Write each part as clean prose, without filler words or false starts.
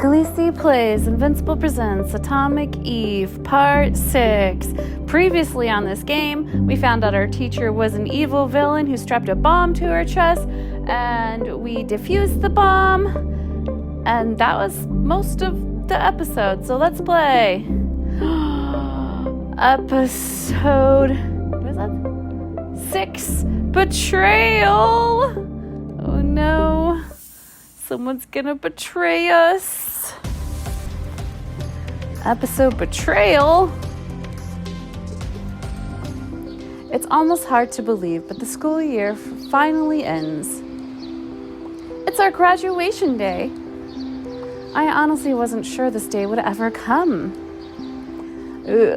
Callise plays Invincible Presents Atom Eve, Part 6. Previously on this game, we found out our teacher was an evil villain who strapped a bomb to her chest, and we defused the bomb, and that was most of the episode, so let's play. Episode... what is that? 6. Betrayal! Oh no. Someone's gonna betray us. Episode Betrayal. It's almost hard to believe, but the school year finally ends. It's our graduation day. I honestly wasn't sure this day would ever come.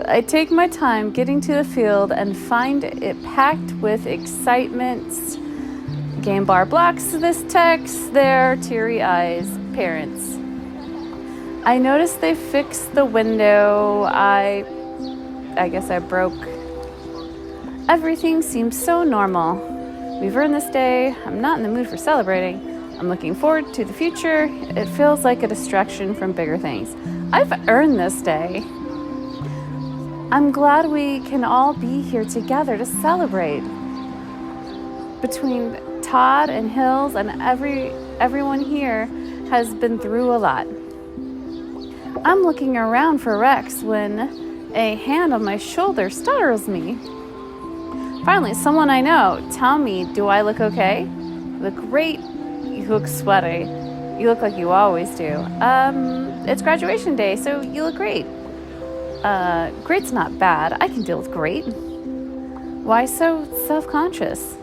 I take my time getting to the field and find it packed with excitement. Game bar blocks this text, their teary eyes, parents. I noticed they fixed the window. I guess I broke. Everything seems so normal. We've earned this day. I'm not in the mood for celebrating. I'm looking forward to the future. It feels like a distraction from bigger things. I've earned this day. I'm glad we can all be here together to celebrate. Between Todd and Hills and everyone here has been through a lot. I'm looking around for Rex when a hand on my shoulder startles me. Finally, someone I know. Tell me, do I look okay? You look great. You look sweaty. You look like you always do. It's graduation day, so you look great. Great's not bad. I can deal with great. Why so self-conscious?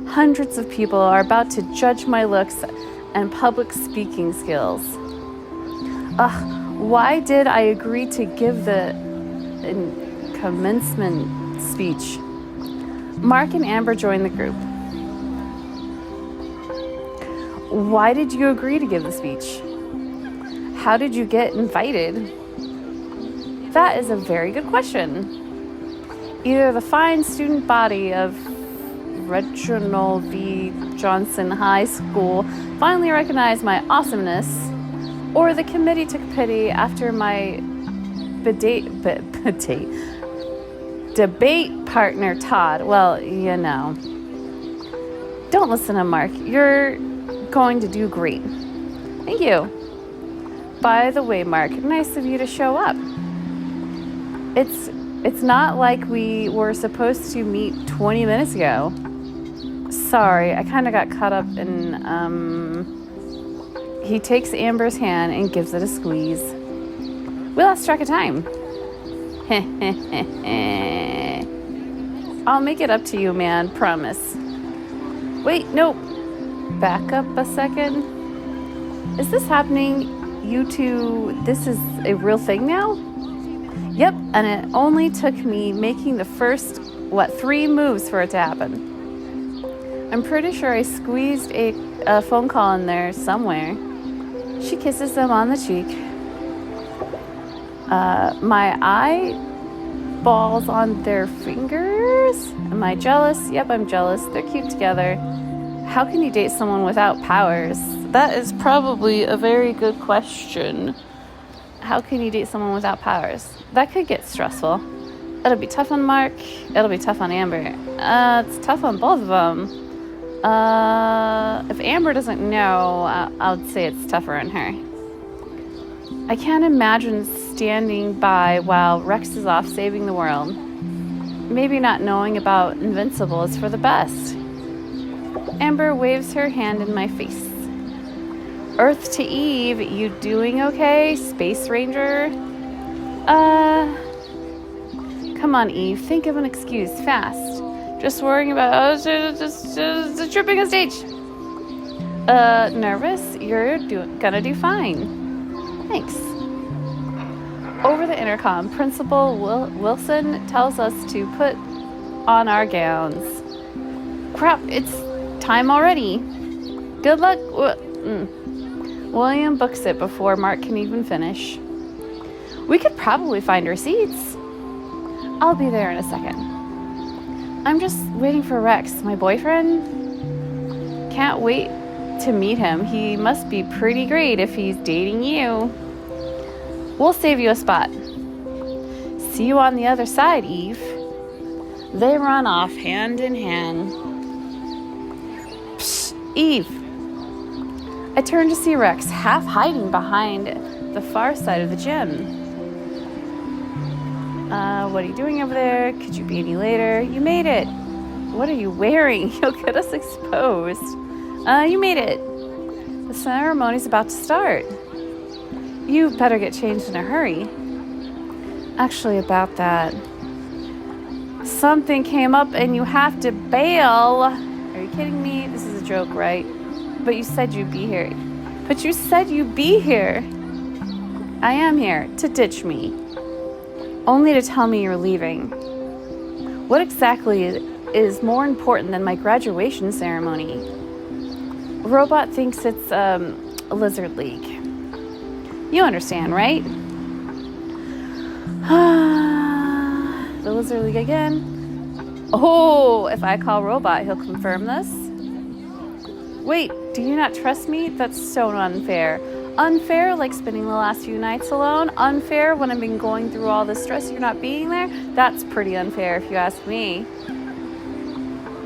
Hundreds of people are about to judge my looks and public speaking skills. Why did I agree to give the commencement speech? Mark and Amber joined the group. Why did you agree to give the speech? How did you get invited? That is a very good question. Either the fine student body of Reginald V. Johnson High School finally recognized my awesomeness, or the committee took pity after my debate partner Todd. Well, you know. Don't listen to Mark. You're going to do great. Thank you. By the way, Mark, nice of you to show up. It's not like we were supposed to meet 20 minutes ago. Sorry, I kind of got caught up in, he takes Amber's hand and gives it a squeeze. We lost track of time. I'll make it up to you, man, promise. Wait, no. Back up a second. Is this happening? You two, this is a real thing now? Yep, and it only took me making the first, 3 moves for it to happen. I'm pretty sure I squeezed a phone call in there somewhere. She kisses them on the cheek. My eyeballs on their fingers? Am I jealous? Yep, I'm jealous. They're cute together. How can you date someone without powers? That is probably a very good question. How can you date someone without powers? That could get stressful. It'll be tough on Mark. It'll be tough on Amber. It's tough on both of them. If Amber doesn't know, I would say it's tougher on her. I can't imagine standing by while Rex is off saving the world. Maybe not knowing about Invincible is for the best. Amber waves her hand in my face. Earth to Eve, you doing okay, Space Ranger? Come on, Eve, think of an excuse, fast. Just worrying about, just tripping on stage. Nervous? You're gonna do fine. Thanks. Over the intercom, Principal Wilson tells us to put on our gowns. Crap, it's time already. Good luck. William books it before Mark can even finish. We could probably find our seats. I'll be there in a second. I'm just waiting for Rex, my boyfriend. Can't wait to meet him. He must be pretty great if he's dating you. We'll save you a spot. See you on the other side, Eve. They run off hand in hand. Psst, Eve. I turned to see Rex half hiding behind the far side of the gym. What are you doing over there? Could you be any later? You made it. What are you wearing? You'll get us exposed. You made it. The ceremony's about to start. You better get changed in a hurry. Actually, about that, something came up and you have to bail. Are you kidding me? This is a joke, right? But you said you'd be here. I am here to ditch me. Only to tell me you're leaving. What exactly is more important than my graduation ceremony? Robot thinks it's a lizard league. You understand, right? The lizard league again. Oh, if I call Robot, he'll confirm this. Wait, do you not trust me? That's so unfair. Unfair, like spending the last few nights alone. Unfair when I've been going through all this stress, you're not being there. That's pretty unfair if you ask me.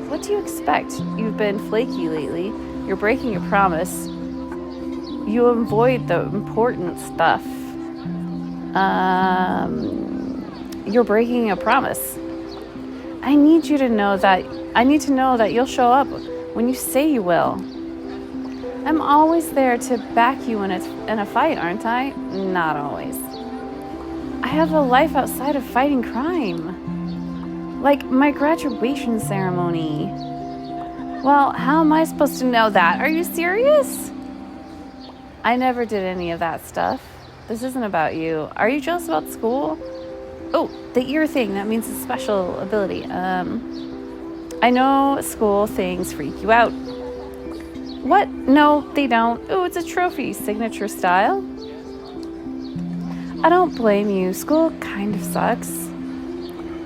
What do you expect? You've been flaky lately. You're breaking your promise. You avoid the important stuff. You're breaking a promise. I need to know that you'll show up when you say you will. I'm always there to back you in a fight, aren't I? Not always. I have a life outside of fighting crime. Like my graduation ceremony. Well, how am I supposed to know that? Are you serious? I never did any of that stuff. This isn't about you. Are you jealous about school? Oh, the ear thing. That means a special ability. I know school things freak you out. What? No, they don't. Oh, it's a trophy. Signature style. I don't blame you. School kind of sucks.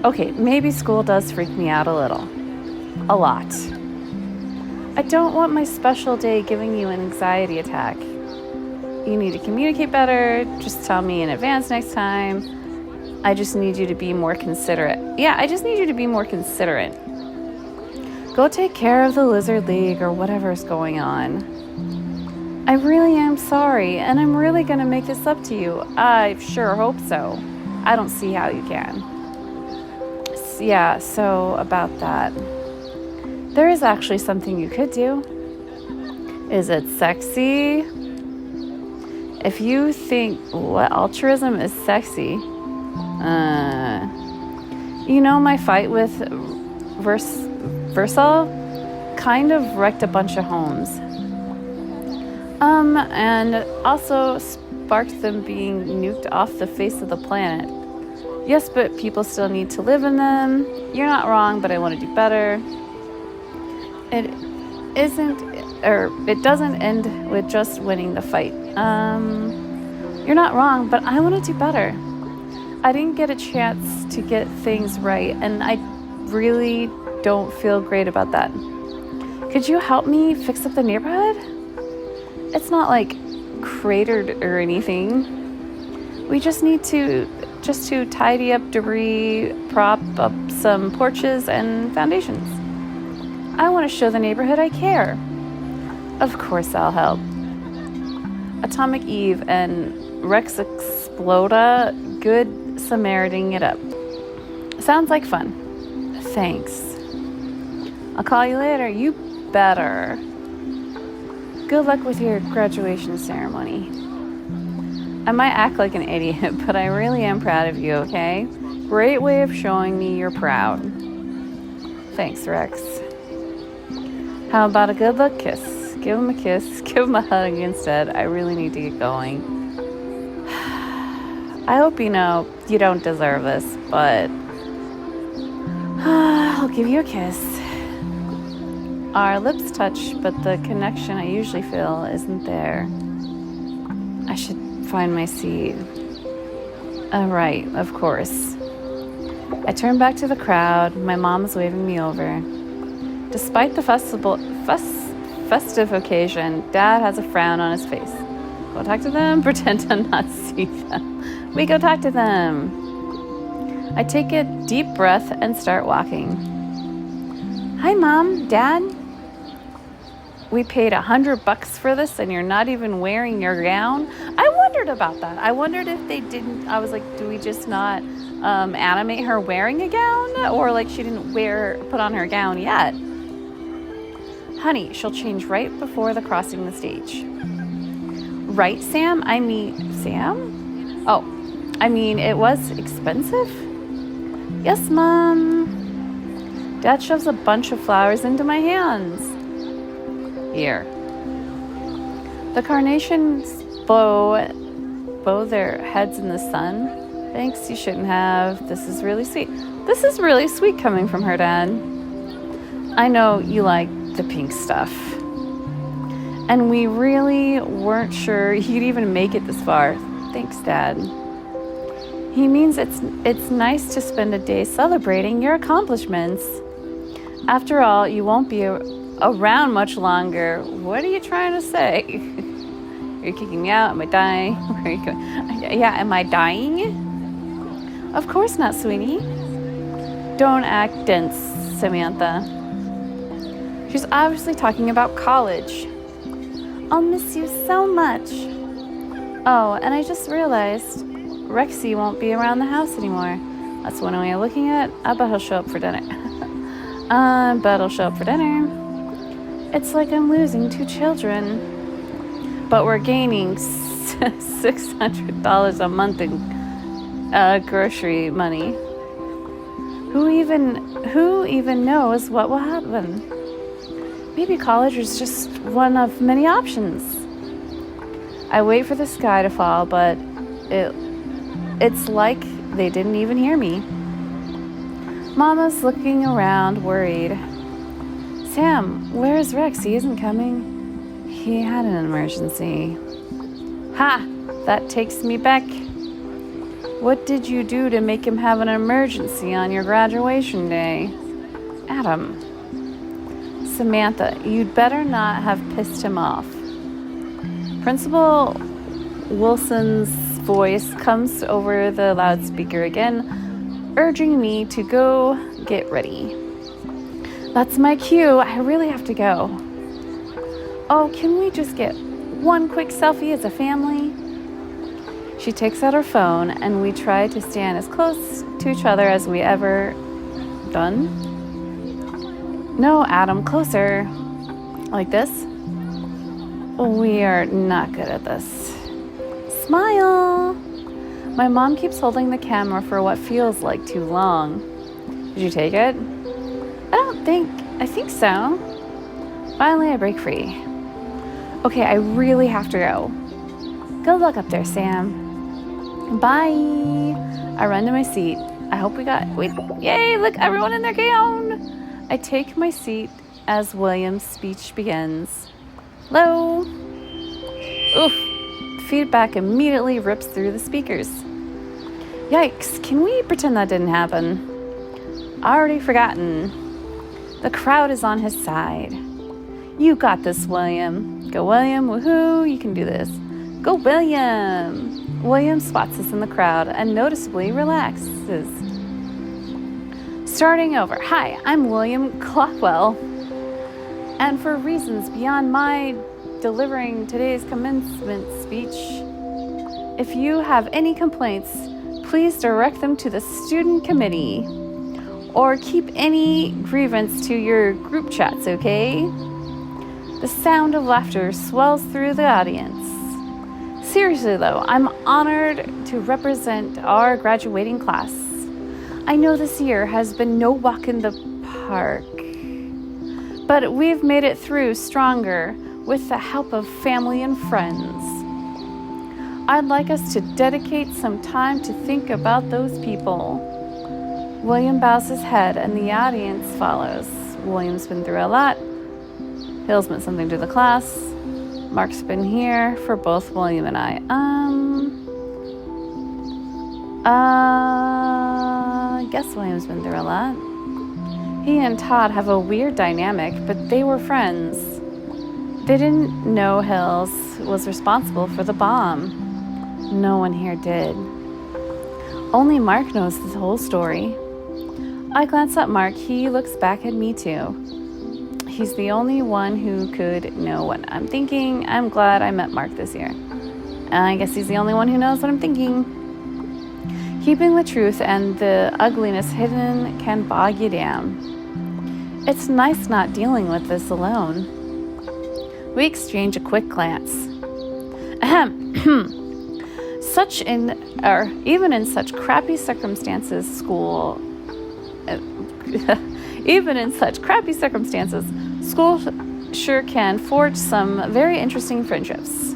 Okay, maybe school does freak me out a little. A lot. I don't want my special day giving you an anxiety attack. You need to communicate better. Just tell me in advance next time. I just need you to be more considerate. Yeah, I just need you to be more considerate. Go take care of the Lizard League or whatever's going on. I really am sorry, and I'm really going to make this up to you. I sure hope so. I don't see how you can. Yeah, so about that. There is actually something you could do. Is it sexy? If you think what altruism is sexy, my fight with Versal kind of wrecked a bunch of homes. And also sparked them being nuked off the face of the planet. Yes, but people still need to live in them. You're not wrong, but I want to do better. It doesn't end with just winning the fight. You're not wrong, but I want to do better. I didn't get a chance to get things right, and I really don't feel great about that. Could you help me fix up the neighborhood? It's not like cratered or anything. We just need to tidy up debris, prop up some porches and foundations. I want to show the neighborhood I care. Of course I'll help. Atomic Eve and Rex Exploda, good Samaritan it up. Sounds like fun. Thanks. I'll call you later. You better. Good luck with your graduation ceremony. I might act like an idiot, but I really am proud of you, okay? Great way of showing me you're proud. Thanks, Rex. How about a good luck kiss? Give him a kiss. Give him a hug instead. I really need to get going. I hope you know you don't deserve this, but I'll give you a kiss. Our lips touch, but the connection I usually feel isn't there. I should find my seat. Right, of course. I turn back to the crowd. My mom is waving me over. Despite the festive occasion. Dad has a frown on his face. Go talk to them, pretend to not see them. We go talk to them. I take a deep breath and start walking. Hi, Mom, Dad. We paid $100 for this and you're not even wearing your gown. I wondered about that. I wondered if they didn't, I was like, do we just not animate her wearing a gown? Or like she didn't put on her gown yet. Honey, she'll change right before the crossing the stage. Right, Sam? Sam? Oh, it was expensive? Yes, Mom. Dad shoves a bunch of flowers into my hands. Here. The carnations bow their heads in the sun. Thanks, you shouldn't have. This is really sweet. This is really sweet coming from her, Dad. I know you like the pink stuff. And we really weren't sure you'd even make it this far. Thanks, Dad. He means it's nice to spend a day celebrating your accomplishments. After all, you won't be around much longer. What are you trying to say? Are you kicking me out? Am I dying? Where are you going? Yeah, am I dying? Of course not, sweetie. Don't act dense, Samantha. She's obviously talking about college. I'll miss you so much. Oh, and I just realized Rexy won't be around the house anymore. That's one way of looking at it. I bet he'll show up for dinner. It's like I'm losing 2 children. But we're gaining $600 a month in grocery money. Who even knows what will happen? Maybe college is just one of many options. I wait for the sky to fall, but it's like they didn't even hear me. Mama's looking around, worried. Sam, where's Rex? He isn't coming. He had an emergency. Ha! That takes me back. What did you do to make him have an emergency on your graduation day? Adam. Samantha, you'd better not have pissed him off. Principal Wilson's voice comes over the loudspeaker again, urging me to go get ready. That's my cue. I really have to go. Oh, can we just get one quick selfie as a family? She takes out her phone and we try to stand as close to each other as we ever done. No, Adam, closer. Like this? We are not good at this. Smile! My mom keeps holding the camera for what feels like too long. Did you take it? I think so. Finally, I break free. Okay, I really have to go. Good luck up there, Sam. Bye! I run to my seat. I hope yay, look, everyone in their gown! I take my seat as William's speech begins. Hello? Oof. Feedback immediately rips through the speakers. Yikes, can we pretend that didn't happen? Already forgotten. The crowd is on his side. You got this, William. Go, William, woohoo, you can do this. Go, William. William spots us in the crowd and noticeably relaxes. Starting over. Hi, I'm William Clockwell. And for reasons beyond my delivering today's commencement speech, if you have any complaints, please direct them to the student committee or keep any grievance to your group chats, okay? The sound of laughter swells through the audience. Seriously though, I'm honored to represent our graduating class. I know this year has been no walk in the park, but we've made it through stronger with the help of family and friends. I'd like us to dedicate some time to think about those people. William bows his head and the audience follows. William's been through a lot. Hill's meant something to the class. Mark's been here for both William and I. I guess William's been through a lot. He and Todd have a weird dynamic, but they were friends. They didn't know Hills was responsible for the bomb. No one here did. Only Mark knows the whole story. I glance at Mark. He looks back at me too. He's the only one who could know what I'm thinking. I'm glad I met Mark this year. And I guess he's the only one who knows what I'm thinking. Keeping the truth and the ugliness hidden can bog you down. It's nice not dealing with this alone. We exchange a quick glance. Even in such crappy circumstances, school sure can forge some very interesting friendships. ...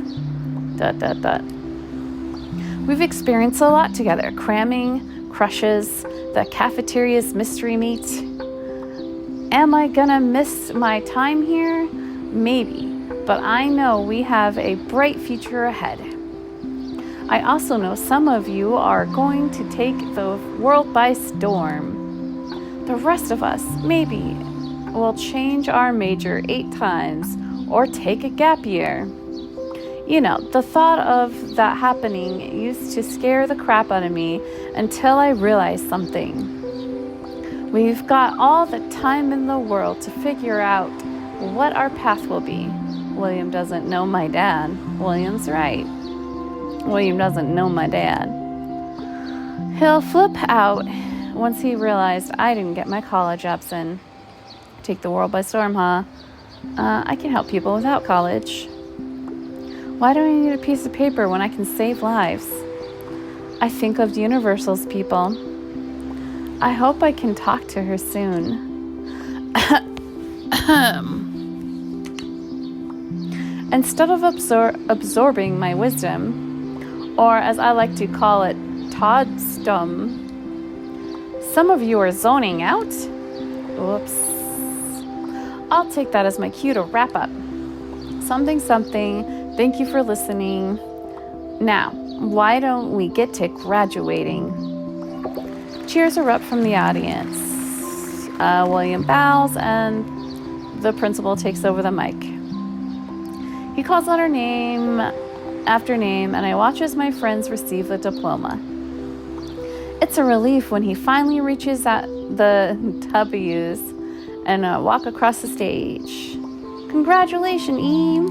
We've experienced a lot together. Cramming, crushes, the cafeteria's mystery meat. Am I gonna miss my time here? Maybe, but I know we have a bright future ahead. I also know some of you are going to take the world by storm. The rest of us, maybe, will change our major 8 times or take a gap year. You know, the thought of that happening used to scare the crap out of me until I realized something. We've got all the time in the world to figure out what our path will be. William doesn't know my dad. William's right. William doesn't know my dad. He'll flip out once he realized I didn't get my college apps in. Take the world by storm, huh? I can help people without college. Why do I need a piece of paper when I can save lives? I think of Universal's people. I hope I can talk to her soon. Instead of absorbing my wisdom, or as I like to call it, Toddsdom, some of you are zoning out? Oops. I'll take that as my cue to wrap up. Something. Thank you for listening. Now, why don't we get to graduating? Cheers erupt from the audience. William bows and the principal takes over the mic. He calls out her name after name, and I watch as my friends receive the diploma. It's a relief when he finally reaches at the W's and walk across the stage. Congratulations, Eve.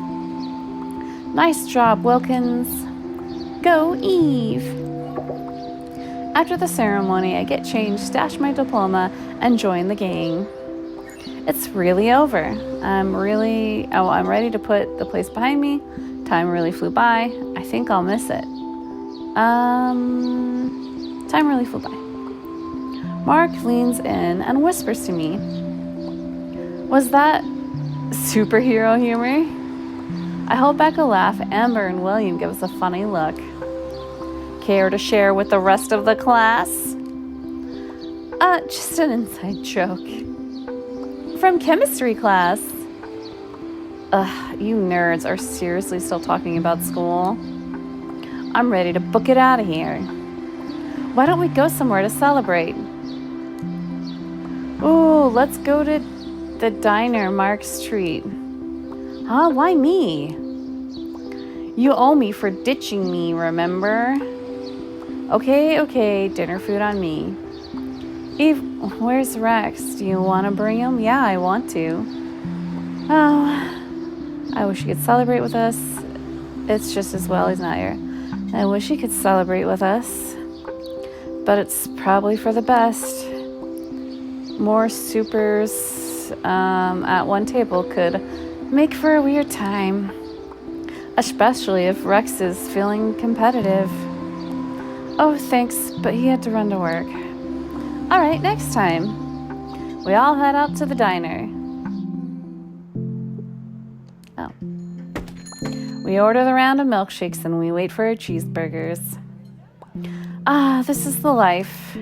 Nice job, Wilkins. Go, Eve. After the ceremony, I get changed, stash my diploma, and join the gang. It's really over. I'm ready to put the place behind me. Time really flew by. I think I'll miss it. Time really flew by. Mark leans in and whispers to me, "Was that superhero humor?" I hold back a laugh. Amber and William give us a funny look. Care to share with the rest of the class? Just an inside joke. From chemistry class. You nerds are seriously still talking about school? I'm ready to book it out of here. Why don't we go somewhere to celebrate? Ooh, let's go to the diner, Mark's treat. Huh? Why me? You owe me for ditching me, remember? Okay, dinner food on me. Eve, where's Rex? Do you want to bring him? Yeah, I want to. Oh, I wish he could celebrate with us. It's just as well he's not here. I wish he could celebrate with us. But it's probably for the best. More supers at one table could make for a weird time. Especially if Rex is feeling competitive. Oh, thanks, but he had to run to work. All right, next time. We all head out to the diner. Oh. We order the round of milkshakes and we wait for our cheeseburgers. This is the life.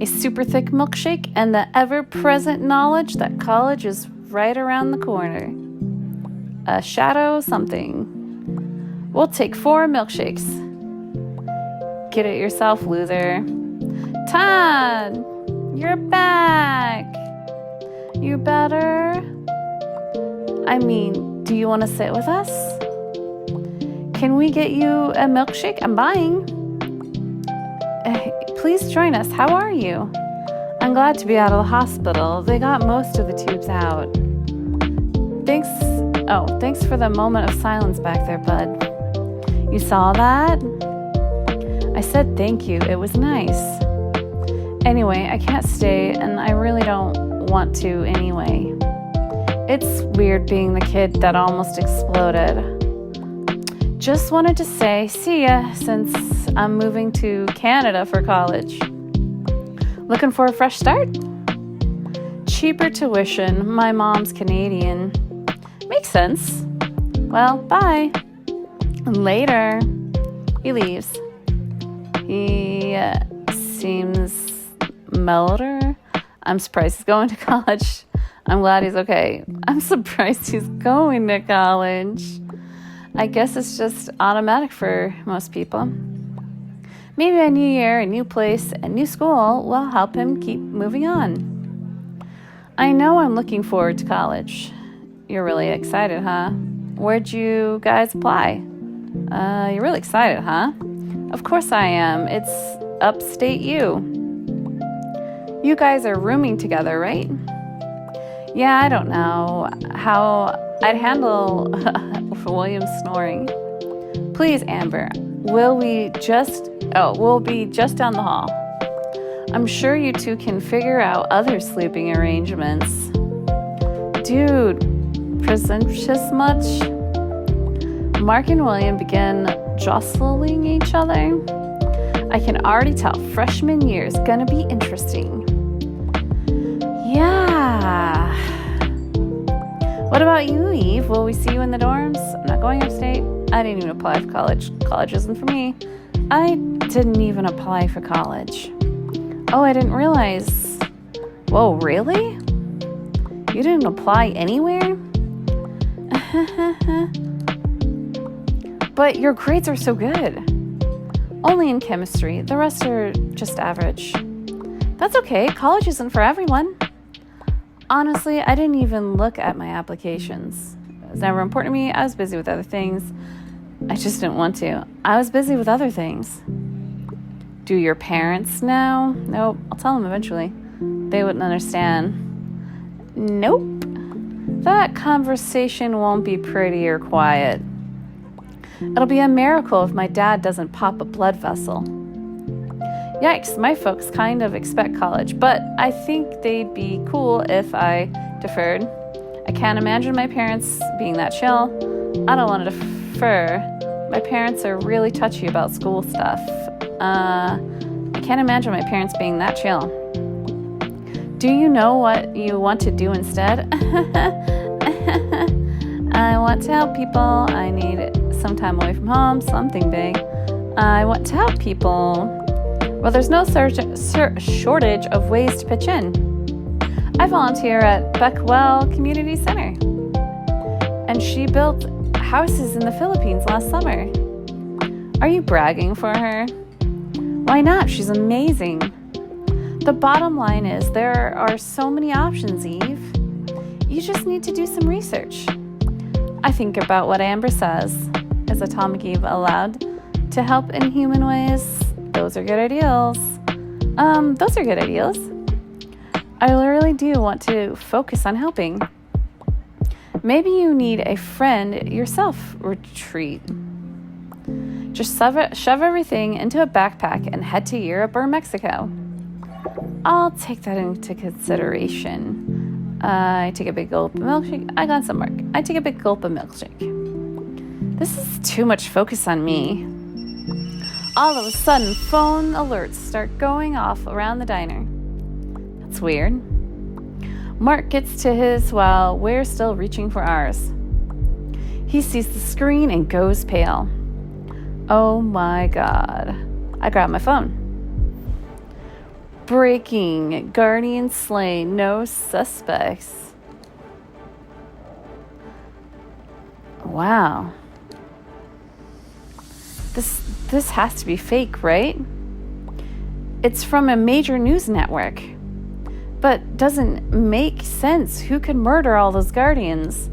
A super thick milkshake and the ever-present knowledge that college is right around the corner. A shadow something. We'll take 4 milkshakes. Get it yourself, loser. Todd, you're back. You better? I mean, Do you want to sit with us? Can we get you a milkshake? I'm buying. Please join us. How are you? I'm glad to be out of the hospital. They got most of the tubes out. Thanks for the moment of silence back there, bud. You saw that? I said thank you. It was nice. Anyway, I can't stay, and I really don't want to anyway. It's weird being the kid that almost exploded. Just wanted to say see ya, since I'm moving to Canada for college. Looking for a fresh start? Cheaper tuition. My mom's Canadian. Makes sense. Well, bye. Later. He leaves. He seems mellower. I'm surprised he's going to college. I'm glad he's okay. I'm surprised he's going to college. I guess it's just automatic for most people. Maybe a new year, a new place, a new school will help him keep moving on. I know I'm looking forward to college. You're really excited, huh? Where'd you guys apply? You're really excited, huh? Of course I am. It's upstate U. You guys are rooming together, right? Yeah, I don't know how I'd handle William snoring. Please, Amber, we'll be just down the hall. I'm sure you two can figure out other sleeping arrangements. Dude, presumptuous much? Mark and William begin jostling each other. I can already tell freshman year is gonna be interesting. Yeah. What about you, Eve? Will we see you in the dorms? I'm not going upstate. I didn't even apply for college. College isn't for me. I didn't even apply for college. Oh, I didn't realize. Whoa, really? You didn't apply anywhere? But your grades are so good. Only in chemistry. The rest are just average. That's okay. College isn't for everyone. Honestly, I didn't even look at my applications. It was never important to me. I was busy with other things. I just didn't want to. I was busy with other things. Do your parents know? Nope. I'll tell them eventually. They wouldn't understand. Nope. That conversation won't be pretty or quiet. It'll be a miracle if my dad doesn't pop a blood vessel. Yikes, my folks kind of expect college, but I think they'd be cool if I deferred. I can't imagine my parents being that chill. I don't want to defer. My parents are really touchy about school stuff. I can't imagine my parents being that chill. Do you know what you want to do instead? I want to help people. I need some time away from home, something big. I want to help people. Well, there's no shortage of ways to pitch in. I volunteer at Beckwell Community Center. And she built houses in the Philippines last summer. Are you bragging for her? Why not? She's amazing. The bottom line is there are so many options, Eve. You just need to do some research. I think about what Amber says. Is Atomic Eve allowed to help in human ways? Those are good ideals. Those are good ideals. I really do want to focus on helping. Maybe you need a friend yourself retreat. Just shove everything into a backpack and head to Europe or Mexico. I'll take that into consideration. I take a big gulp of milkshake. I got some work. I take a big gulp of milkshake. This is too much focus on me. All of a sudden, phone alerts start going off around the diner. That's weird. Mark gets to his while we're still reaching for ours. He sees the screen and goes pale. Oh my God. I grab my phone. Breaking. Guardian slain. No suspects. Wow. This has to be fake, right? It's from a major news network. But doesn't make sense. Who could murder all those guardians?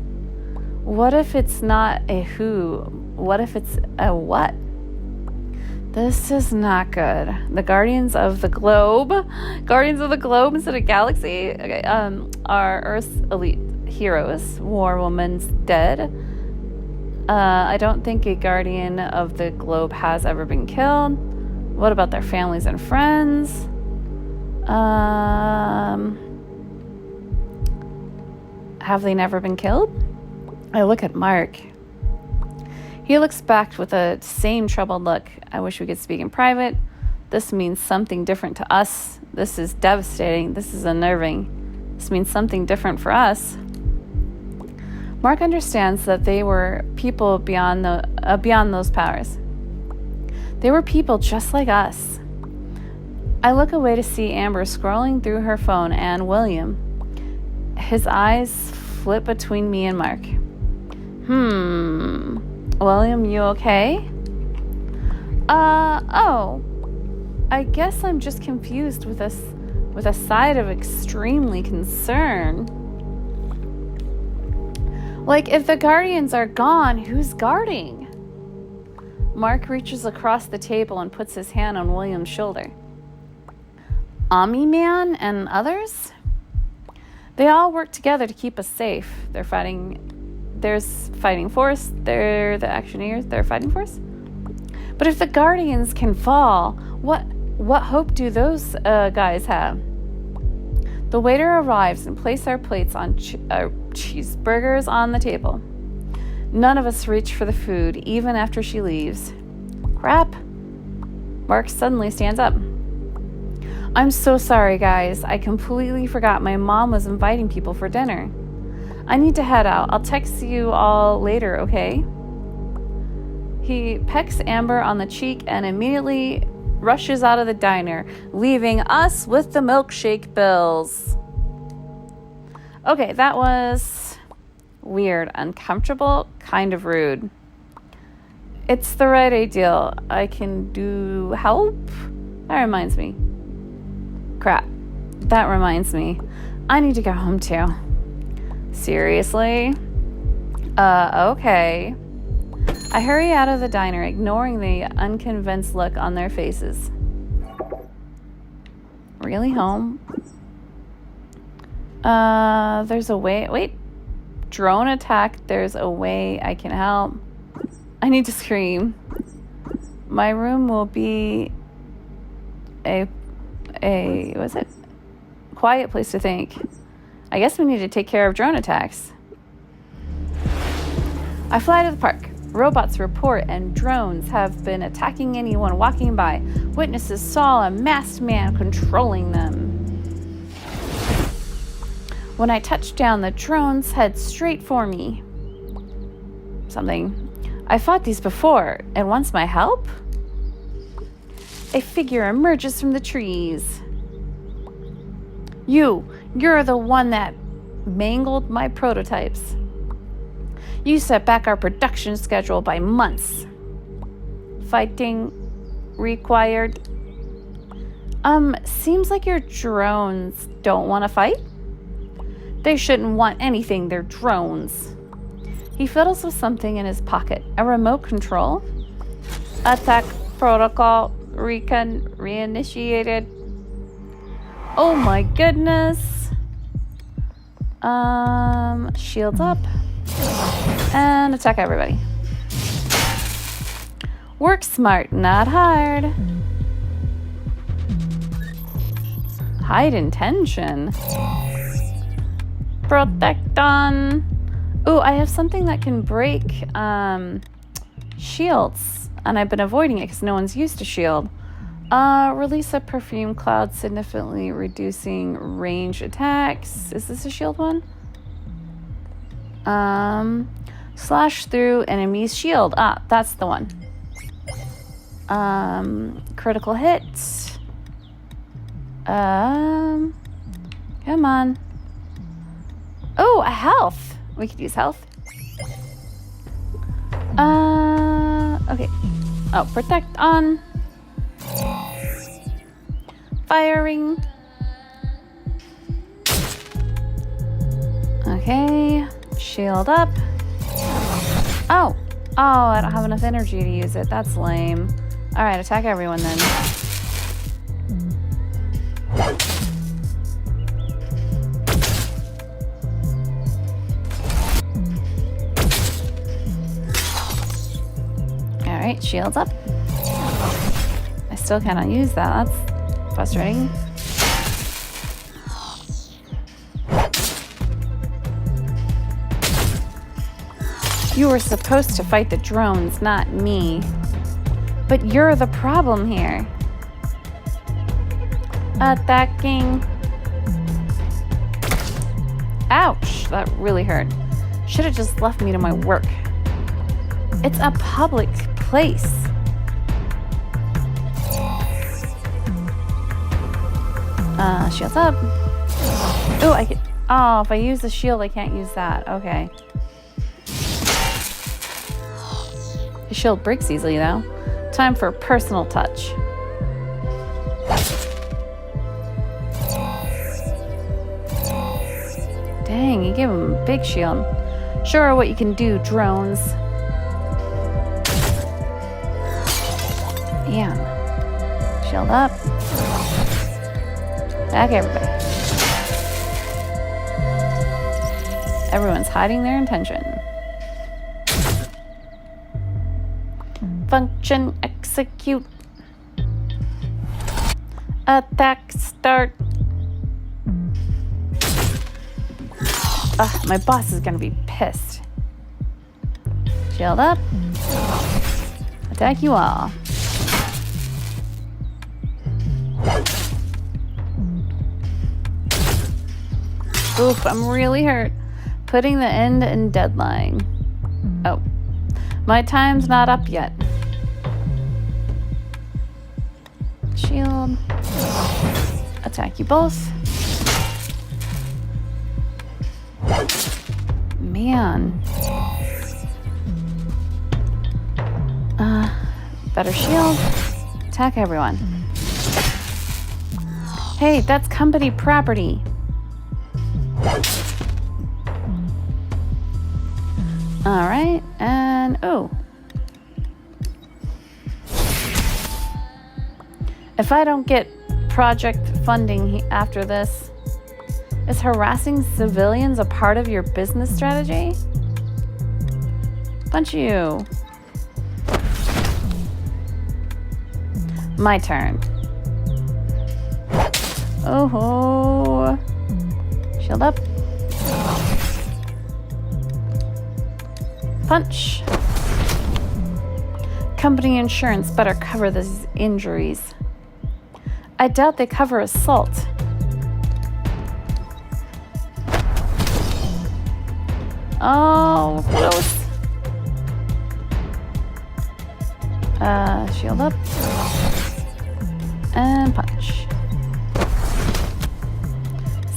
What if it's not a who? What if it's a what? This is not good. The Guardians of the Globe. Guardians of the Globe instead of Galaxy. Okay, are Earth's elite heroes. War Woman's dead. I don't think a Guardian of the Globe has ever been killed. What about their families and friends? Have they never been killed? I look at Mark. He looks back with the same troubled look. I wish we could speak in private. This means something different to us. This is devastating. This is unnerving. This means something different for us. Mark understands that they were people beyond those powers. They were people just like us. I look away to see Amber scrolling through her phone and William. His eyes flip between me and Mark. William, you okay? Oh. I guess I'm just confused with a side of extremely concern. Like, if the Guardians are gone, who's guarding? Mark reaches across the table and puts his hand on William's shoulder. Omni-Man and others? They all work together to keep us safe. There's fighting force. They're the Actioneers. They're fighting force. But if the Guardians can fall, what hope do those guys have? The waiter arrives and places our plates on cheeseburgers on the table. None of us reach for the food, even after she leaves. Crap. Mark suddenly stands up. I'm so sorry, guys. I completely forgot my mom was inviting people for dinner. I need to head out. I'll text you all later, okay? He pecks Amber on the cheek and immediately rushes out of the diner, leaving us with the milkshake bills. Okay, that was weird, uncomfortable, kind of rude. It's the right idea. I can do help? That reminds me. Crap. That reminds me. I need to go home too. Seriously? Okay. I hurry out of the diner, ignoring the unconvinced look on their faces. Really home? There's a way. Wait. Drone attack. There's a way I can help. I need to scream. My room will be a what's it? Quiet place to think. I guess we need to take care of drone attacks. I fly to the park. Robots report and drones have been attacking anyone walking by. Witnesses saw a masked man controlling them. When I touch down, the drones head straight for me. I fought these before, and wants my help? A figure emerges from the trees. You're the one that mangled my prototypes. You set back our production schedule by months. Fighting required. Seems like your drones don't want to fight. They shouldn't want anything, they're drones. He fiddles with something in his pocket. A remote control. Attack protocol reinitiated. Oh my goodness. Shields up. And attack everybody. Work smart, not hard. Hide intention. Protect on. Ooh, I have something that can break shields. And I've been avoiding it because no one's used a shield. Release a perfume cloud, significantly reducing range attacks. Is this a shield one? Slash through enemy's shield. Ah, that's the one. Critical hit. Come on. Oh, a health. We could use health. Okay. Oh, protect on. Firing. Okay. Shield up. Oh! Oh, I don't have enough energy to use it. That's lame. Alright, attack everyone then. Alright, shields up. I still cannot use that. That's frustrating. You were supposed to fight the drones, not me. But you're the problem here. Attacking. Ouch, that really hurt. Should have just left me to my work. It's a public place. Shields up. Oh, if I use the shield, I can't use that. Okay. The shield breaks easily, though. Time for a personal touch. Dang, you gave him a big shield. Sure, what you can do, drones. Man. Shield up. Back everybody. Everyone's hiding their intention. Function execute. Attack start. Ugh, my boss is gonna be pissed. Shield up. Attack you all. Oof, I'm really hurt. Putting the end in deadline. Oh, my time's not up yet. Shield. Attack you both. Man. Better shield. Attack everyone. Hey, that's company property. Alright, and oh. If I don't get project funding after this, is harassing civilians a part of your business strategy? Punch you. My turn. Oh, shield up. Punch. Company insurance better cover these injuries. I doubt they cover assault. Oh, close. Shield up. And punch.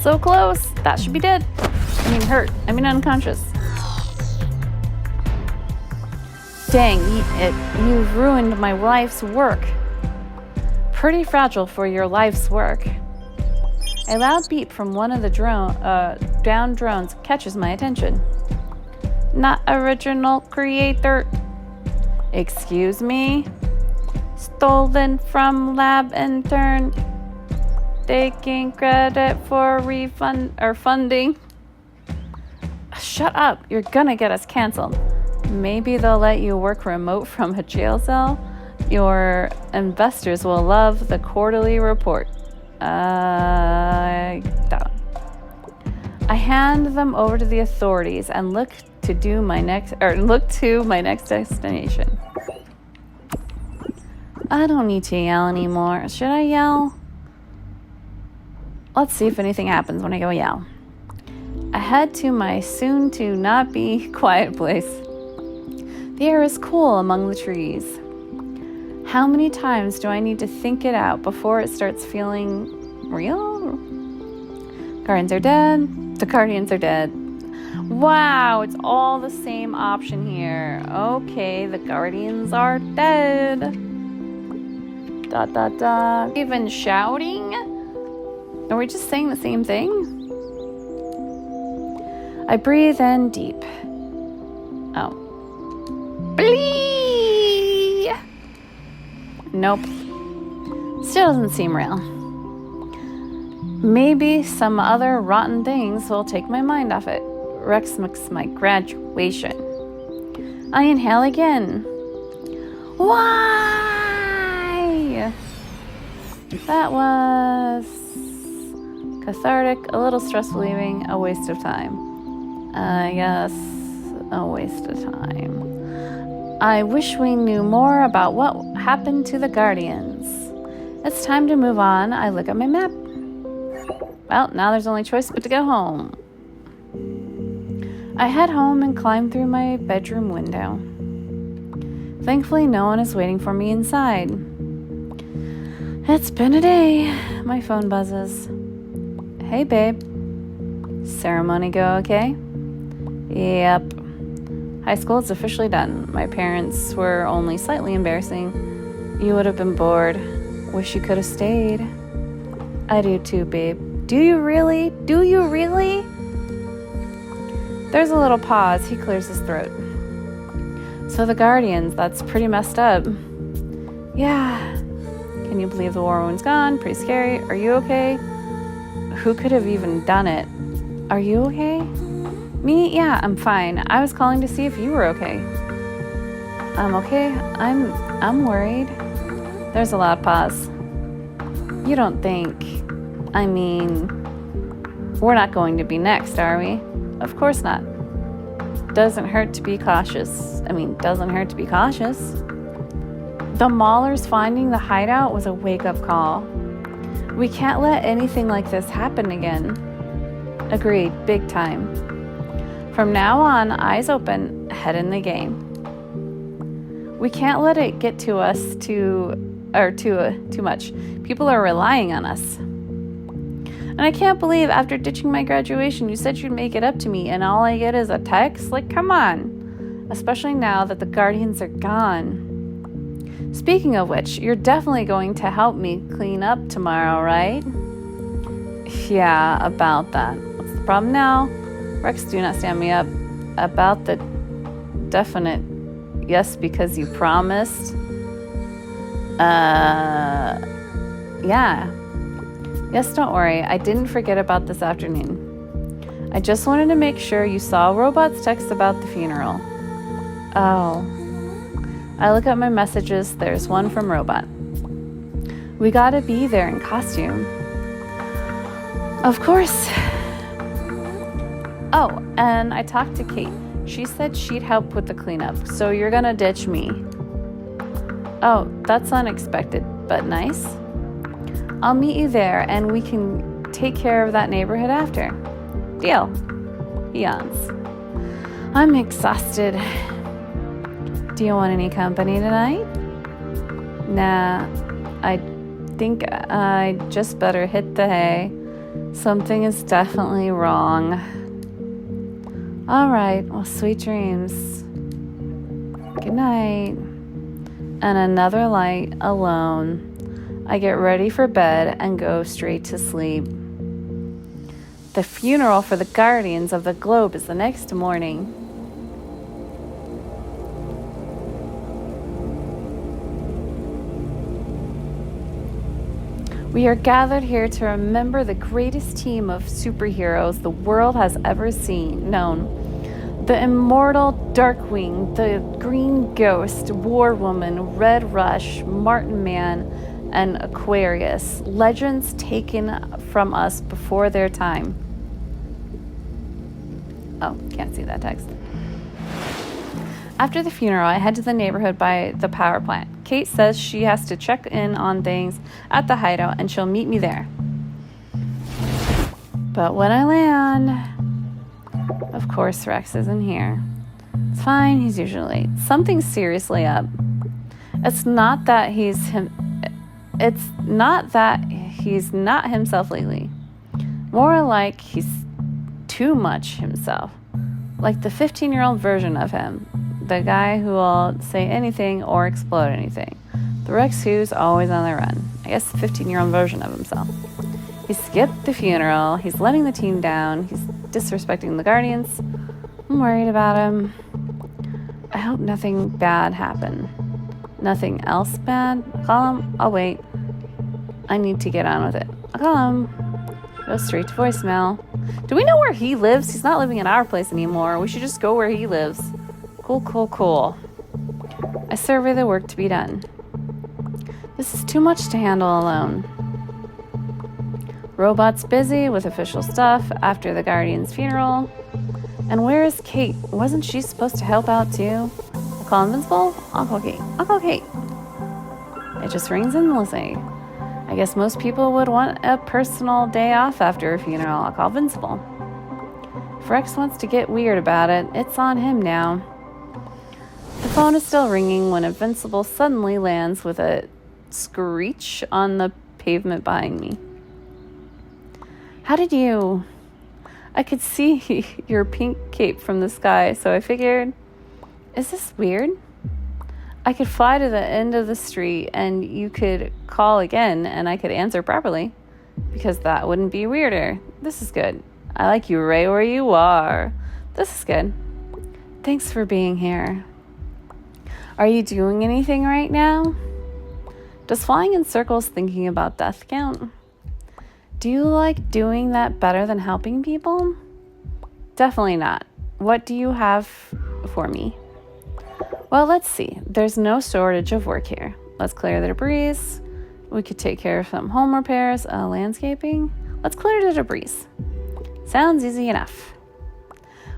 So close. That should be dead. I mean hurt. I mean unconscious. Dang, you've ruined my life's work. Pretty fragile for your life's work. A loud beep from one of the downed drones catches my attention. Not original creator. Excuse me? Stolen from lab intern. Taking credit for refund or funding. Shut up, you're gonna get us canceled. Maybe they'll let you work remote from a jail cell. Your investors will love the quarterly report. I hand them over to the authorities and look to my next destination. I don't need to yell anymore. Should I yell? Let's see if anything happens when I go yell. I head to my soon-to-not-be quiet place. The air is cool among the trees. How many times do I need to think it out before it starts feeling real? Guardians are dead. The Guardians are dead. Wow, it's all the same option here. Okay, the Guardians are dead. ... Even shouting? Are we just saying the same thing? I breathe in deep. Oh. Glee! Nope. Still doesn't seem real. Maybe some other rotten things will take my mind off it. Rex makes my graduation. I inhale again. Why? That was cathartic, a little stress relieving, a waste of time. Yes, a waste of time. I wish we knew more about what happened to the Guardians. It's time to move on. I look at my map. Well, now there's only choice but to go home. I head home and climb through my bedroom window. Thankfully, no one is waiting for me inside. It's been a day. My phone buzzes. Hey, babe. Ceremony go okay? Yep. High school is officially done. My parents were only slightly embarrassing. You would have been bored. Wish you could have stayed. I do too, babe. Do you really? Do you really? There's a little pause. He clears his throat. So the Guardians, that's pretty messed up. Yeah. Can you believe the war woman's gone? Pretty scary. Are you okay? Who could have even done it? Are you okay? Me? Yeah, I'm fine. I was calling to see if you were okay. I'm okay. I'm worried. There's a loud pause. You don't think... I mean... We're not going to be next, are we? Of course not. Doesn't hurt to be cautious. Doesn't hurt to be cautious. The Maulers finding the hideout was a wake-up call. We can't let anything like this happen again. Agreed, big time. From now on, eyes open, head in the game. We can't let it get to us too much. People are relying on us. And I can't believe after ditching my graduation, you said you'd make it up to me, and all I get is a text? Like, come on. Especially now that the Guardians are gone. Speaking of which, you're definitely going to help me clean up tomorrow, right? Yeah, about that. What's the problem now? Rex, do not stand me up. About the definite yes, because you promised. Yeah. Yes, don't worry. I didn't forget about this afternoon. I just wanted to make sure you saw Robot's text about the funeral. Oh. I look at my messages. There's one from Robot. We gotta be there in costume. Of course. Oh, and I talked to Kate. She said she'd help with the cleanup, so you're gonna ditch me. Oh, that's unexpected, but nice. I'll meet you there, and we can take care of that neighborhood after. Deal. He yawns. I'm exhausted. Do you want any company tonight? Nah, I think I just better hit the hay. Something is definitely wrong. All right, well, sweet dreams. Good night. And another light, alone. I get ready for bed and go straight to sleep. The funeral for the Guardians of the Globe is the next morning. We are gathered here to remember the greatest team of superheroes the world has ever known. The immortal Darkwing, the Green Ghost, War Woman, Red Rush, Martin Man, and Aquarius. Legends taken from us before their time. Oh, can't see that text. After the funeral, I head to the neighborhood by the power plant. Kate says she has to check in on things at the hideout and she'll meet me there. But when I land, of course Rex isn't here. It's fine, he's usually late. Something's seriously up. It's not that he's not himself lately. More like he's too much himself. Like the 15-year-old version of him. The guy who will say anything or explode anything. The Rex who's always on the run. I guess the 15-year-old version of himself. He skipped the funeral. He's letting the team down. He's disrespecting the Guardians. I'm worried about him. hope nothing bad happened. Nothing else bad? Call him. I'll wait. I need to get on with it. I'll call him. Go straight to voicemail. Do we know where he lives? He's not living at our place anymore. We should just go where he lives. Cool. I survey the work to be done. This is too much to handle alone. Robot's busy with official stuff after the Guardian's funeral. And where is Kate? Wasn't she supposed to help out too? I'll call Invincible? I'll call Kate. It just rings endlessly. I guess most people would want a personal day off after a funeral. I'll call Invincible. If Rex wants to get weird about it, it's on him now. The phone is still ringing when Invincible suddenly lands with a screech on the pavement behind me. How did you... I could see your pink cape from the sky, so I figured, is this weird? I could fly to the end of the street and you could call again and I could answer properly, because that wouldn't be weirder. This is good. I like you right where you are. This is good. Thanks for being here. Are you doing anything right now? Does flying in circles thinking about death count? Do you like doing that better than helping people? Definitely not. What do you have for me? Well, let's see. There's no shortage of work here. Let's clear the debris. We could take care of some home repairs, landscaping. Let's clear the debris. Sounds easy enough.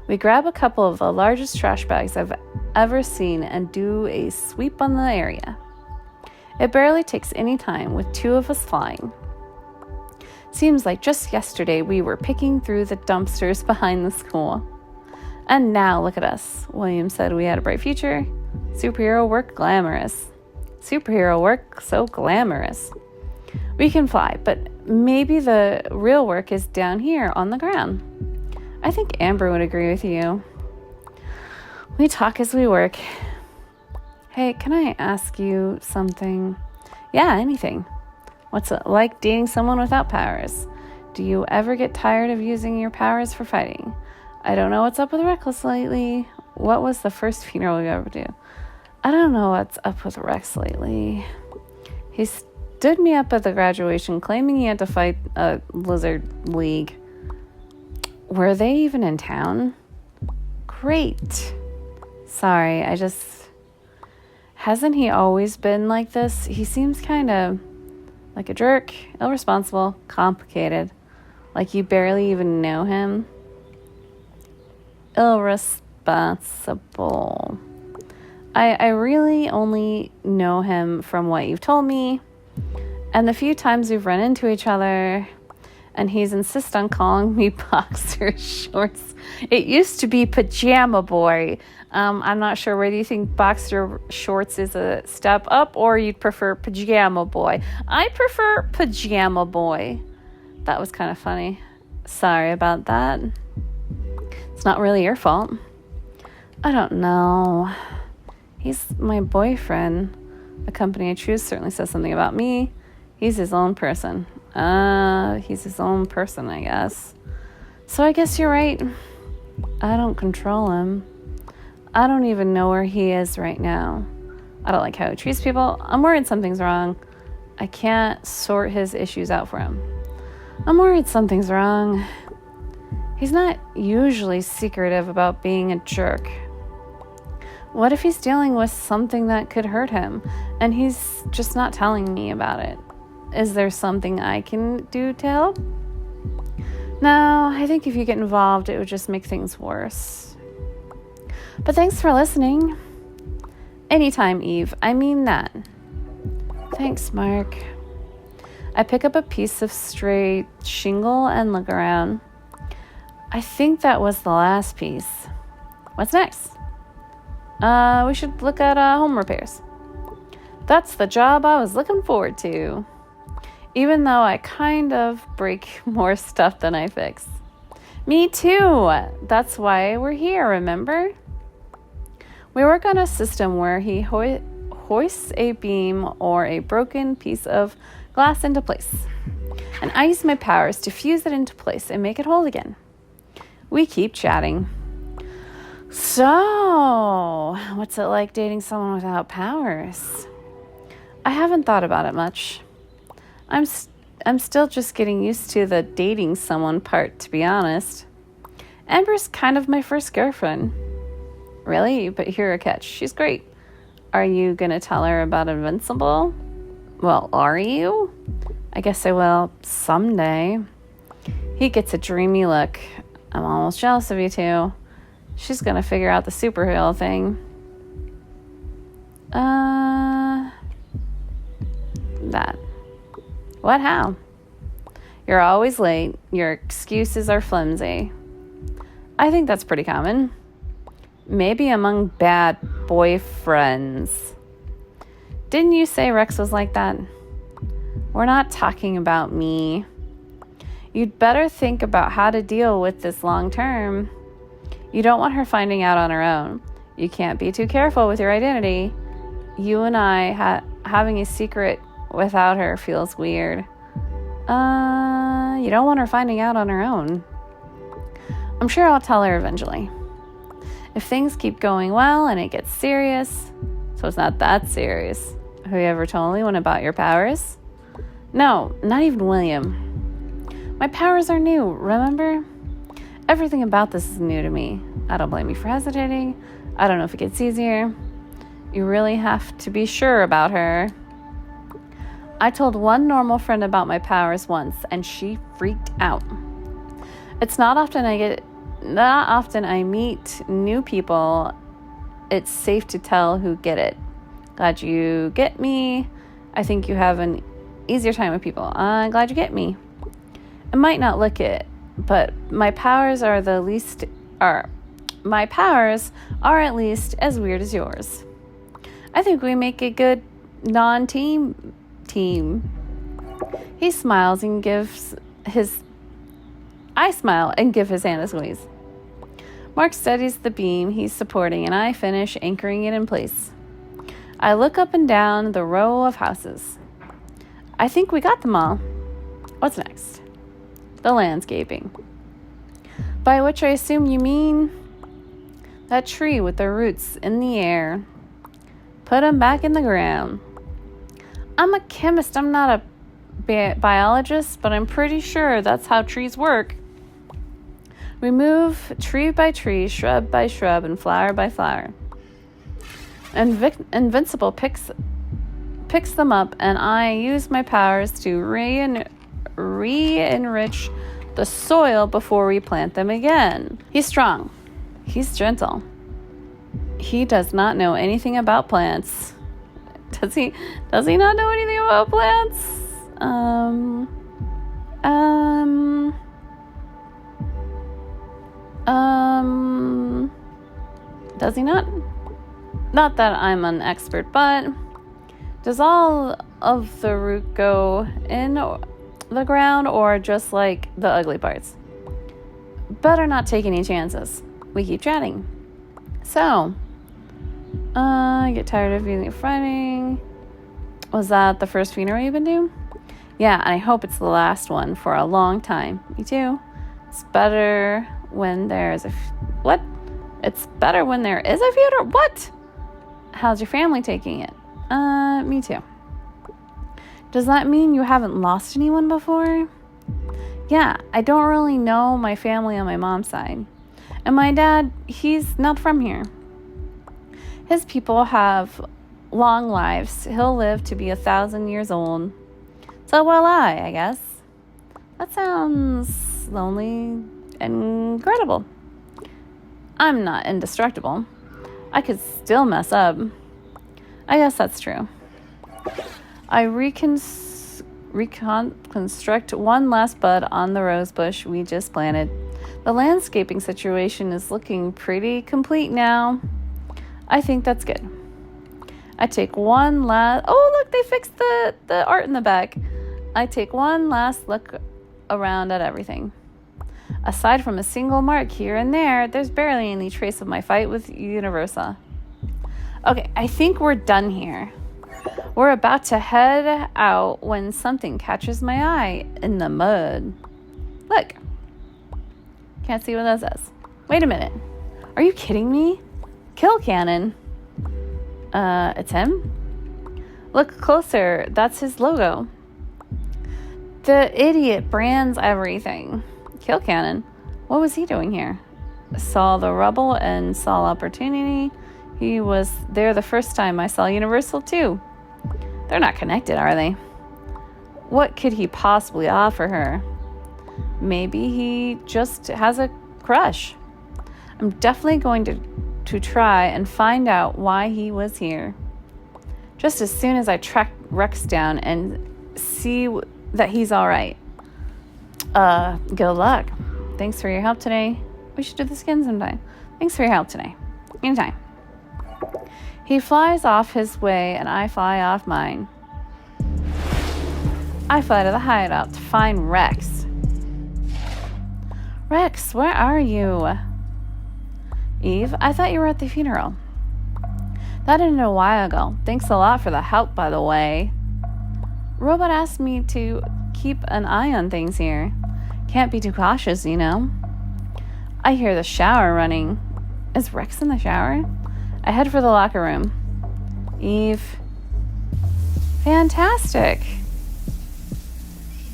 We grab a couple of the largest trash bags I've ever seen and do a sweep on the area. It barely takes any time with two of us flying. Seems like just yesterday we were picking through the dumpsters behind the school. And now look at us. William said we had a bright future. Superhero work glamorous. Superhero work so glamorous. We can fly, but maybe the real work is down here on the ground. I think Amber would agree with you. We talk as we work. Hey, can I ask you something? Yeah, anything. What's it like dating someone without powers? Do you ever get tired of using your powers for fighting? I don't know what's up with Rex lately. What was the first funeral we ever do? I don't know what's up with Rex lately. He stood me up at the graduation claiming he had to fight a lizard league. Were they even in town? Great. Sorry, hasn't he always been like this? He seems kind of like a jerk, irresponsible, complicated. Like you barely even know him. Irresponsible. I really only know him from what you've told me. And the few times we've run into each other. And he's insist on calling me boxer shorts. It used to be pajama boy. I'm not sure whether you think boxer shorts is a step up or you'd prefer pajama boy. I prefer pajama boy. That was kind of funny. Sorry about that. It's not really your fault. I don't know. He's my boyfriend. The company I choose certainly says something about me. He's his own person. He's his own person, I guess. So I guess you're right. I don't control him. I don't even know where he is right now. I don't like how he treats people. I'm worried something's wrong. I can't sort his issues out for him. I'm worried something's wrong. He's not usually secretive about being a jerk. What if he's dealing with something that could hurt him, and he's just not telling me about it? Is there something I can do to help? No, I think if you get involved, it would just make things worse. But thanks for listening. Anytime, Eve. I mean that. Thanks, Mark. I pick up a piece of stray shingle and look around. I think that was the last piece. What's next? We should look at home repairs. That's the job I was looking forward to. Even though I kind of break more stuff than I fix. Me too. That's why we're here, remember? We work on a system where he hoists a beam or a broken piece of glass into place. And I use my powers to fuse it into place and make it whole again. We keep chatting. So, what's it like dating someone without powers? I haven't thought about it much. I'm still just getting used to the dating someone part, to be honest. Amber's kind of my first girlfriend. Really? But here's a catch. She's great. Are you gonna tell her about Invincible? Well, are you? I guess I will someday. He gets a dreamy look. I'm almost jealous of you two. She's gonna figure out the superhero thing. That. What, how? You're always late. Your excuses are flimsy. I think that's pretty common. Maybe among bad boyfriends. Didn't you say Rex was like that? We're not talking about me. You'd better think about how to deal with this long term. You don't want her finding out on her own. You can't be too careful with your identity. You and I having a secret without her feels weird. You don't want her finding out on her own. I'm sure I'll tell her eventually. If things keep going well and it gets serious, so it's not that serious. Have you ever told anyone about your powers? No, not even William. My powers are new, remember? Everything about this is new to me. I don't blame you for hesitating. I don't know if it gets easier. You really have to be sure about her. I told one normal friend about my powers once, and she freaked out. It's not often I meet new people. It's safe to tell who get it. Glad you get me. I think you have an easier time with people. I'm glad you get me. I might not look it, but my powers are at least as weird as yours. I think we make a good non-team team. He smiles and I smile and give his hand a squeeze. Mark steadies the beam he's supporting, and I finish anchoring it in place. I look up and down the row of houses. I think we got them all. What's next? The landscaping. By which I assume you mean that tree with the roots in the air. Put them back in the ground. I'm a chemist. I'm not a biologist, but I'm pretty sure that's how trees work. We move tree by tree, shrub by shrub, and flower by flower. Invincible picks them up, and I use my powers to re-enrich the soil before we plant them again. He's strong. He's gentle. He does not know anything about plants. Does he not know anything about plants? Does he not? Not that I'm an expert, but does all of the root go in the ground or just like the ugly parts? Better not take any chances. We keep chatting. So, I get tired of being fighting. Was that the first funeral you've been to? Yeah, and I hope it's the last one for a long time. Me too. It's better when there's what? It's better when there is a funeral? What? How's your family taking it? Me too. Does that mean you haven't lost anyone before? Yeah, I don't really know my family on my mom's side. And my dad, he's not from here. His people have long lives. He'll live to be 1,000 years old. So will I guess. That sounds lonely and incredible. I'm not indestructible. I could still mess up. I guess that's true. I reconstruct one last bud on the rose bush we just planted. The landscaping situation is looking pretty complete now. I think that's good. I take one last... Oh, look, they fixed the art in the back. I take one last look around at everything. Aside from a single mark here and there, there's barely any trace of my fight with Universa. Okay, I think we're done here. We're about to head out when something catches my eye in the mud. Look. Can't see what that says. Wait a minute. Are you kidding me? Kill Cannon. It's him? Look closer. That's his logo. The idiot brands everything. Kill Cannon. What was he doing here? Saw the rubble and saw opportunity. He was there the first time I saw Universal too. They're not connected, are they? What could he possibly offer her? Maybe he just has a crush. I'm definitely going to try and find out why he was here. Just as soon as I track Rex down and see that he's all right. Good luck. Thanks for your help today. We should do this again sometime. Thanks for your help today. Anytime. He flies off his way and I fly off mine. I fly to the hideout to find Rex. Rex, where are you? Eve, I thought you were at the funeral. That ended a while ago. Thanks a lot for the help, by the way. Robot asked me to keep an eye on things here. Can't be too cautious, you know. I hear the shower running. Is Rex in the shower? I head for the locker room. Eve. Fantastic.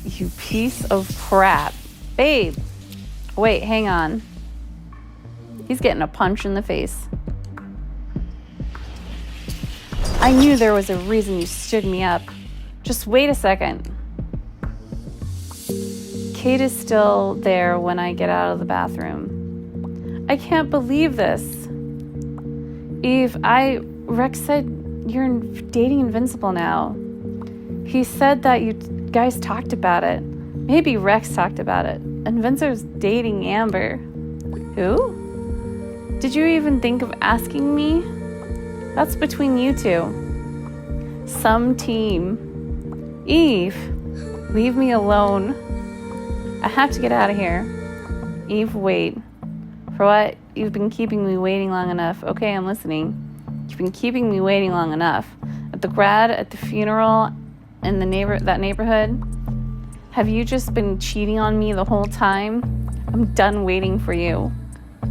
You piece of crap. Babe. Wait, hang on. He's getting a punch in the face. I knew there was a reason you stood me up. Just wait a second. Kate is still there when I get out of the bathroom. I can't believe this. Eve, Rex said you're dating Invincible now. He said that you guys talked about it. Maybe Rex talked about it. Invincible's dating Amber. Who? Did you even think of asking me? That's between you two. Some team. Eve, leave me alone. I have to get out of here. Eve, wait. For what? You've been keeping me waiting long enough. Okay, I'm listening. You've been keeping me waiting long enough. At the grad, at the funeral, in that neighborhood. Have you just been cheating on me the whole time? I'm done waiting for you.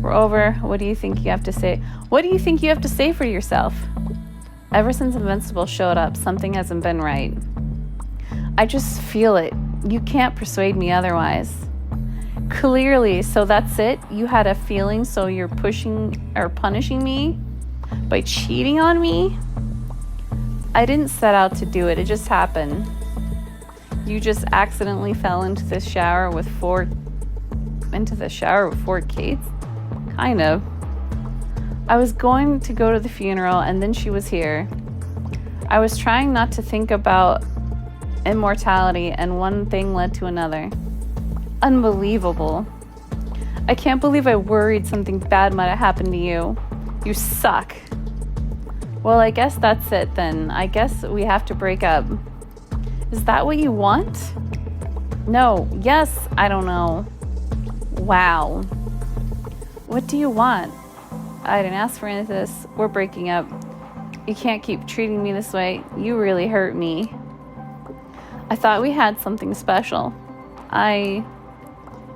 We're over. What do you think you have to say? What do you think you have to say for yourself? Ever since Invincible showed up, something hasn't been right. I just feel it. You can't persuade me otherwise. Clearly, so that's it? You had a feeling, so you're pushing or punishing me by cheating on me? I didn't set out to do it. It just happened. You just accidentally fell into the shower with four Kates? Kind of. I was going to go to the funeral and then she was here. I was trying not to think about immortality and one thing led to another. Unbelievable. I can't believe I worried something bad might have happened to you. You suck. Well, I guess that's it then. I guess we have to break up. Is that what you want? No. Yes. I don't know. Wow. What do you want? I didn't ask for any of this. We're breaking up. You can't keep treating me this way. You really hurt me. I thought we had something special.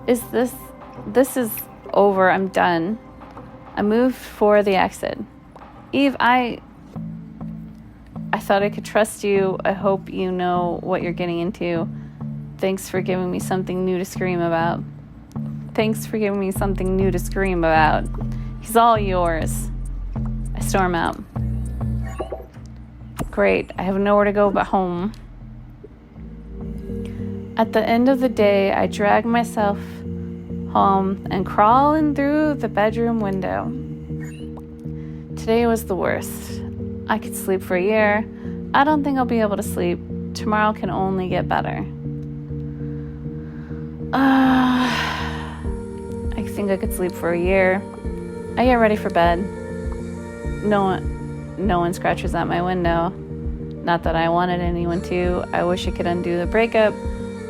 This is over. I'm done. I moved for the exit. Eve, I thought I could trust you. I hope you know what you're getting into. Thanks for giving me something new to scream about. He's all yours. I storm out. Great, I have nowhere to go but home. At the end of the day, I drag myself home and crawl in through the bedroom window. Today was the worst. I could sleep for a year. I don't think I'll be able to sleep. Tomorrow can only get better. I think I could sleep for a year. I get ready for bed. No one scratches at my window. Not that I wanted anyone to. I wish I could undo the breakup.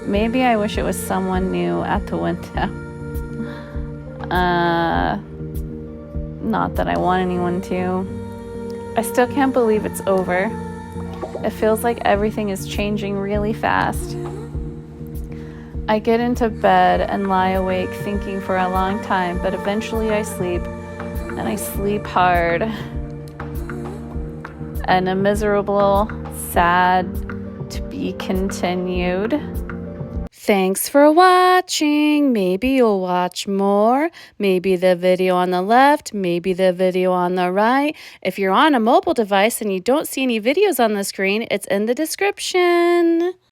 Maybe I wish it was someone new at the window. Not that I want anyone to. I still can't believe it's over. It feels like everything is changing really fast. I get into bed and lie awake thinking for a long time, but eventually I sleep. and I sleep hard. And a miserable, sad, to be continued. Thanks for watching. Maybe you'll watch more. Maybe the video on the left, maybe the video on the right. If you're on a mobile device and you don't see any videos on the screen, it's in the description.